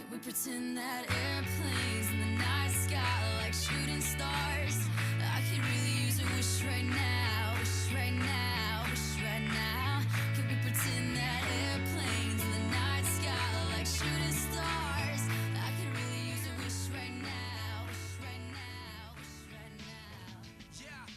Can we pretend that airplanes in the night sky are like shooting stars? I could really use a wish right now, wish right now, wish right now. Can we pretend that airplanes in the night sky are like shooting stars? I could really use a wish right now, wish right now, wish right now. Yeah,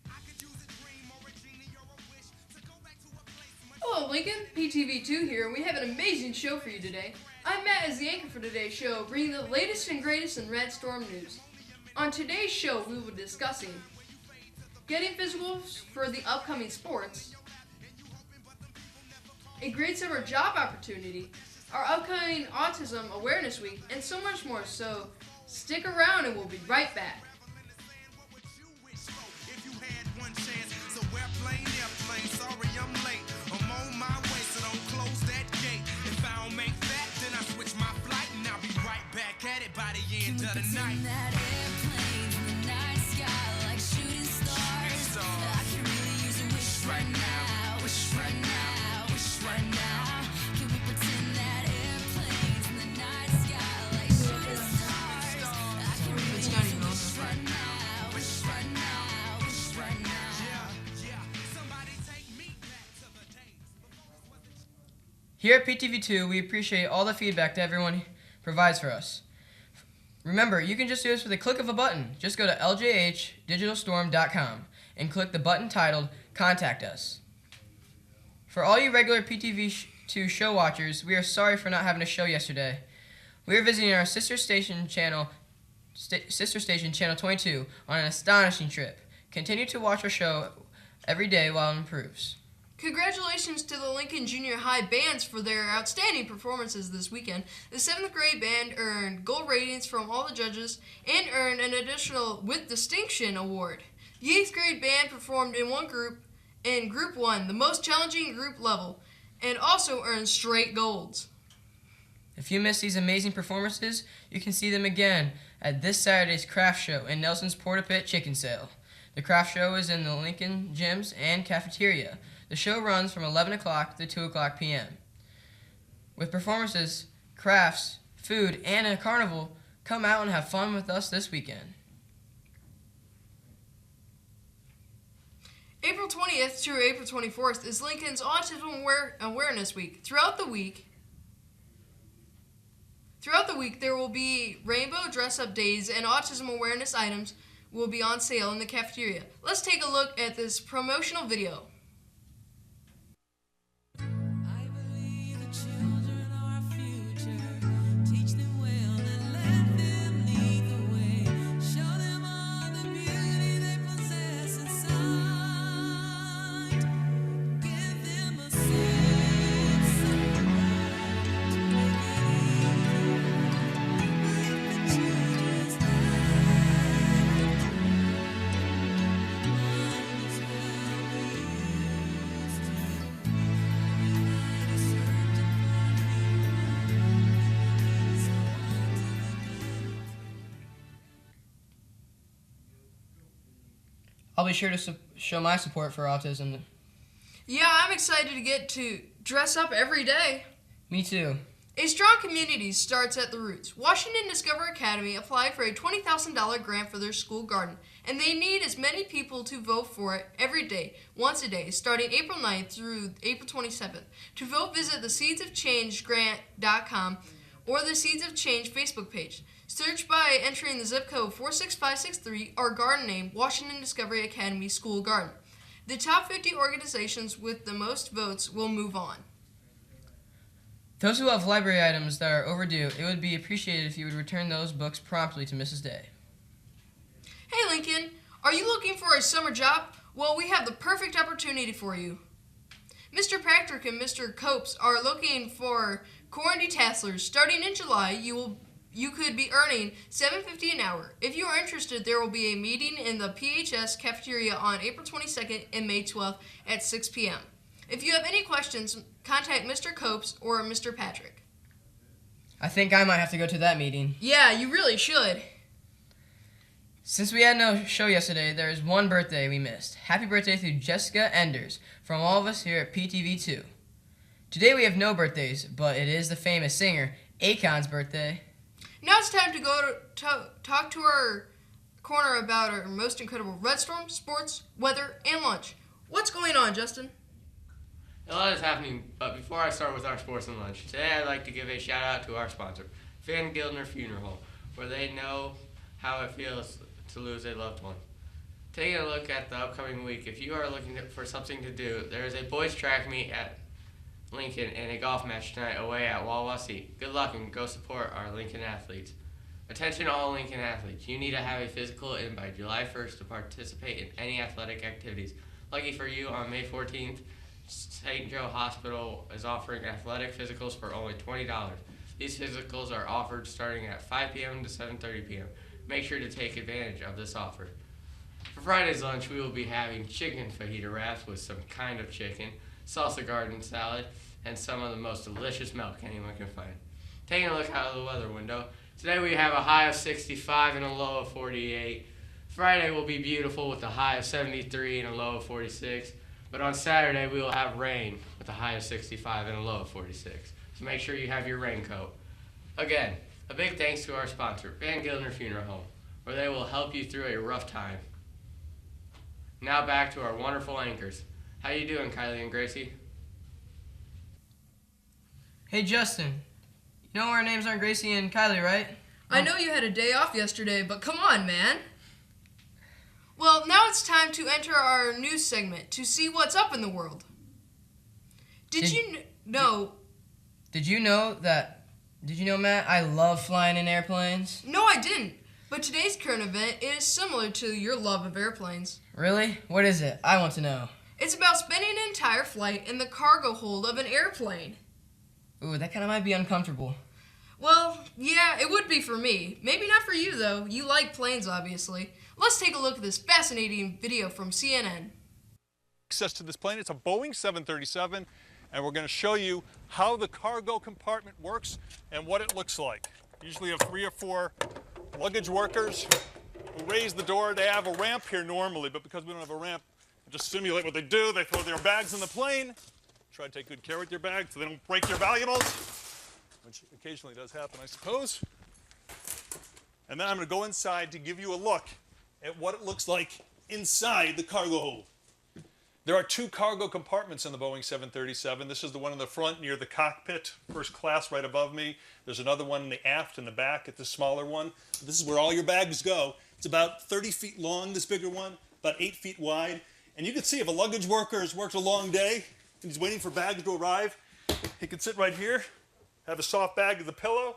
I could use a dream or a genie or a wish to go back to a place. Hello Lincoln, PTV2 here, and we have an amazing show for you today. I'm Matt as the anchor for today's show, bringing the latest and greatest in Red Storm news. On today's show, we will be discussing getting physicals for the upcoming sports, a great summer job opportunity, our upcoming Autism Awareness Week, and so much more. So stick around and we'll be right back. Can we pretend that airplanes in the night sky like shooting stars? I can really use a wish right now, wish right now, wish right now. Can we pretend that airplanes in the night sky like shooting stars? I can really use a wish right now, wish right now, wish right now. Somebody take me back to the days. Here at PTV2, we appreciate all the feedback that everyone provides for us. Remember, you can just do this with a click of a button. Just go to ljhdigitalstorm.com and click the button titled Contact Us. For all you regular PTV2 show watchers, we are sorry for not having a show yesterday. We are visiting our sister station channel Channel 22 on an astonishing trip. Continue to watch our show every day while it improves. Congratulations to the Lincoln Junior High bands for their outstanding performances this weekend. The 7th grade band earned gold ratings from all the judges and earned an additional With Distinction award. The 8th grade band performed in Group 1, the most challenging group level, and also earned straight golds. If you missed these amazing performances, you can see them again at this Saturday's craft show in Nelson's Porta Pit Chicken Sale. The craft show is in the Lincoln gyms and cafeteria. The show runs from 11 o'clock to 2 o'clock p.m. With performances, crafts, food, and a carnival, come out and have fun with us this weekend. April 20th through April 24th is Lincoln's Autism Awareness Week. Throughout the week, there will be rainbow dress-up days and autism awareness items will be on sale in the cafeteria. Let's take a look at this promotional video. I'll be sure to show my support for autism. Yeah, I'm excited to get to dress up every day. Me too. A strong community starts at the roots. Washington Discover Academy applied for a $20,000 grant for their school garden, and they need as many people to vote for it every day, once a day, starting April 9th through April 27th. To vote, visit the seedsofchangegrant.com or the Seeds of Change Facebook page. Search by entering the zip code 46563 or garden name Washington Discovery Academy School Garden. The top 50 organizations with the most votes will move on. Those who have library items that are overdue, it would be appreciated if you would return those books promptly to Mrs. Day. Hey Lincoln, are you looking for a summer job? Well, we have the perfect opportunity for you. Mr. Patrick and Mr. Copes are looking for corn detasselers. Starting in July, you could be earning $7.50 an hour. If you are interested, there will be a meeting in the PHS cafeteria on April 22nd and May 12th at 6 p.m. If you have any questions, contact Mr. Copes or Mr. Patrick. I think I might have to go to that meeting. Yeah, you really should. Since we had no show yesterday, there is one birthday we missed. Happy birthday to Jessica Enders from all of us here at PTV2. Today we have no birthdays, but it is the famous singer Akon's birthday. Now it's time to go to talk to our corner about our most incredible Red Storm, sports, weather, and lunch. What's going on, Justin? A lot is happening, but before I start with our sports and lunch, today I'd like to give a shout out to our sponsor, Van Gildner Funeral Home, where they know how it feels to lose a loved one. Taking a look at the upcoming week, if you are looking for something to do, there is a boys track meet at Lincoln and a golf match tonight away at Wawasee. Good luck and go support our Lincoln athletes. Attention all Lincoln athletes, you need to have a physical in by July 1st to participate in any athletic activities. Lucky for you, on May 14th, St. Joe Hospital is offering athletic physicals for only $20. These physicals are offered starting at 5 p.m. to 7:30 p.m. Make sure to take advantage of this offer. For Friday's lunch, we will be having chicken fajita wraps with some kind of chicken, salsa garden salad, and some of the most delicious milk anyone can find. Taking a look out of the weather window, today we have a high of 65 and a low of 48. Friday will be beautiful with a high of 73 and a low of 46. But on Saturday, we will have rain with a high of 65 and a low of 46. So make sure you have your raincoat. Again, a big thanks to our sponsor, Van Gildner Funeral Home, where they will help you through a rough time. Now back to our wonderful anchors. How you doing, Kylie and Gracie? Hey, Justin. You know our names aren't Gracie and Kylie, right? I know you had a day off yesterday, but come on, man. Well, now it's time to enter our news segment to see what's up in the world. Did you know, Matt, I love flying in airplanes? No, I didn't. But today's current event is similar to your love of airplanes. Really? What is it? I want to know. It's about spending an entire flight in the cargo hold of an airplane. Ooh, that kind of might be uncomfortable. Well, yeah, it would be for me. Maybe not for you, though. You like planes, obviously. Let's take a look at this fascinating video from CNN. Access to this plane, it's a Boeing 737, and we're going to show you how the cargo compartment works and what it looks like. Usually you have 3 or 4 luggage workers who raise the door. They have a ramp here normally, but because we don't have a ramp, just simulate what they do. They throw their bags in the plane, try to take good care of your bags so they don't break your valuables, which occasionally does happen, I suppose. And then I'm going to go inside to give you a look at what it looks like inside the cargo hold. There are 2 cargo compartments in the Boeing 737. This is the one in the front near the cockpit, first class right above me. There's another one in the aft in the back at the smaller one. This is where all your bags go. It's about 30 feet long, this bigger one, about 8 feet wide. And you can see if a luggage worker has worked a long day and he's waiting for bags to arrive, he can sit right here, have a soft bag as a pillow,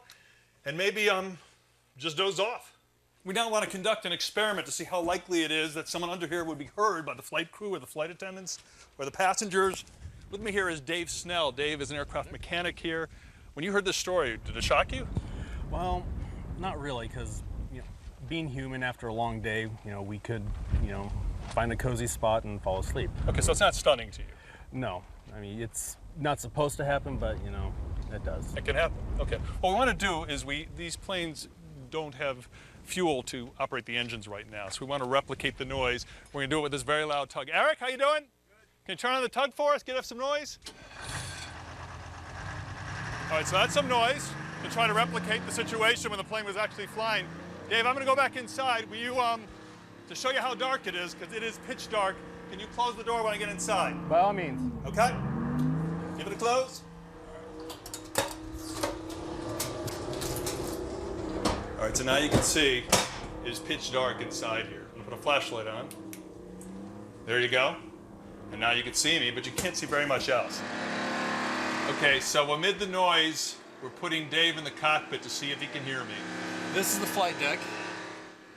and maybe just doze off. We now want to conduct an experiment to see how likely it is that someone under here would be heard by the flight crew or the flight attendants or the passengers. With me here is Dave Snell. Dave is an aircraft mechanic here. When you heard this story, did it shock you? Well, not really, because being human after a long day, we could, find a cozy spot and fall asleep. Okay, so it's not stunning to you? No, I mean, it's not supposed to happen, but it does. It can happen. Okay. What we want to do is these planes don't have fuel to operate the engines right now, so we want to replicate the noise. We're going to do it with this very loud tug. Eric, how you doing? Can you turn on the tug for us? Get us some noise. All right, so that's some noise to try to replicate the situation when the plane was actually flying. Dave, I'm going to go back inside. Will you, to show you how dark it is, because it is pitch dark, can you close the door when I get inside? By all means. Okay. Give it a close. All right, so now you can see it is pitch dark inside here. I'm gonna put a flashlight on. There you go. And now you can see me, but you can't see very much else. Okay, so amid the noise, we're putting Dave in the cockpit to see if he can hear me. This is the flight deck.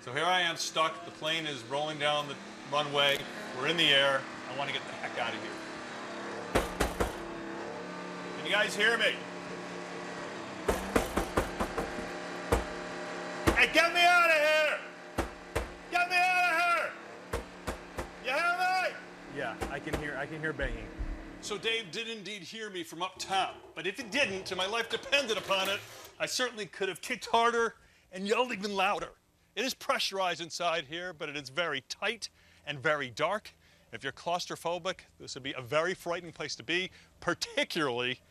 So here I am stuck. The plane is rolling down the runway. We're in the air. I want to get the heck out of here. Can you guys hear me? Hey, get me out of here! Get me out of here! You hear me? Yeah, I can hear banging. So Dave did indeed hear me from up top, but if it didn't, and my life depended upon it, I certainly could have kicked harder and yelled even louder. It is pressurized inside here, but it is very tight and very dark. If you're claustrophobic, this would be a very frightening place to be, particularly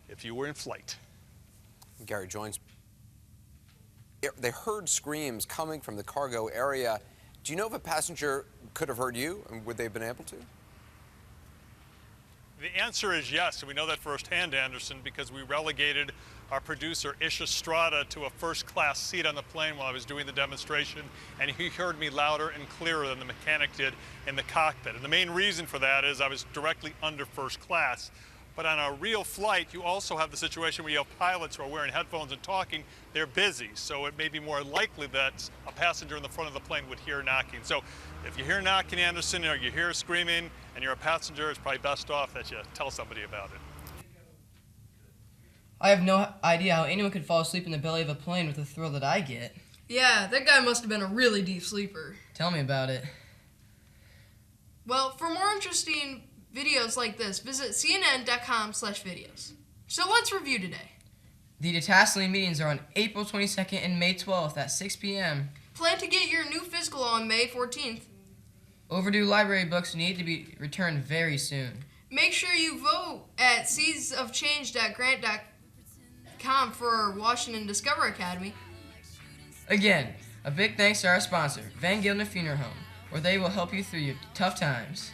if you were in flight. Gary joins. They heard screams coming from the cargo area. Do you know if a passenger could have heard you, and would they have been able to? The answer is yes, and we know that firsthand, Anderson, because we relegated our producer, Isha Strada, to a first-class seat on the plane while I was doing the demonstration, and he heard me louder and clearer than the mechanic did in the cockpit. And the main reason for that is I was directly under first class. But on a real flight, you also have the situation where you have pilots who are wearing headphones and talking. They're busy, so it may be more likely that a passenger in the front of the plane would hear knocking. So if you hear knocking, Anderson, or you hear screaming, and you're a passenger, it's probably best off that you tell somebody about it. I have no idea how anyone could fall asleep in the belly of a plane with the thrill that I get. Yeah, that guy must have been a really deep sleeper. Tell me about it. Well, for more interesting videos like this, visit cnn.com/videos. So let's review today. The detasseling meetings are on April 22nd and May 12th at 6 p.m. Plan to get your new physical on May 14th. Overdue library books need to be returned very soon. Make sure you vote at seedsofchange.grant.com for Washington Discover Academy. Again, a big thanks to our sponsor, Van Gildner Funeral Home, where they will help you through your tough times.